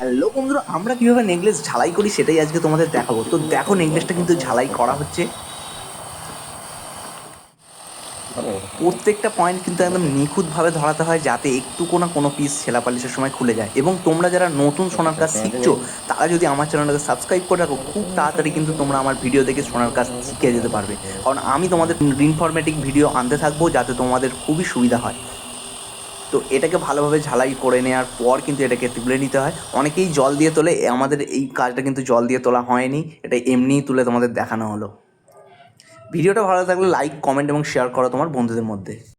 Hello বন্ধুরা, আমরা কীভাবে নেকলেস ঝালাই করি সেটাই আজকে তোমাদের দেখাবো। তো দেখো, নেকলেসটা কিন্তু ঝালাই করা হচ্ছে। প্রত্যেকটা পয়েন্ট কিন্তু একদম নিখুঁতভাবে ধরাতে হয়, যাতে একটু কোনো পিস ছেঁড়াপালিশের সময় খুলে যায়। এবং তোমরা যারা নতুন সোনার কাজ শিখছো, তারা যদি আমার চ্যানেলটাকে সাবস্ক্রাইব করে রাখো, খুব তাড়াতাড়ি কিন্তু তোমরা আমার ভিডিও দেখে সোনার কাজ শিখে যেতে পারবে। কারণ আমি তোমাদের ইনফরমেটিভ ভিডিও আনতে থাকবো, যাতে তোমাদের খুবই সুবিধা হয়। তো এটাকে ভালোভাবে ঝালাই করে নেওয়ার পর কিন্তু এটাকে তুলে নিতে হয়। অনেকেই জল দিয়ে তোলে, আমাদের এই কাজটা কিন্তু জল দিয়ে তোলা হয়নি, এটা এমনিই তুলে তোমাদের দেখানো হলো। ভিডিওটা ভালো থাকলে লাইক, কমেন্ট এবং শেয়ার করো তোমার বন্ধুদের মধ্যে।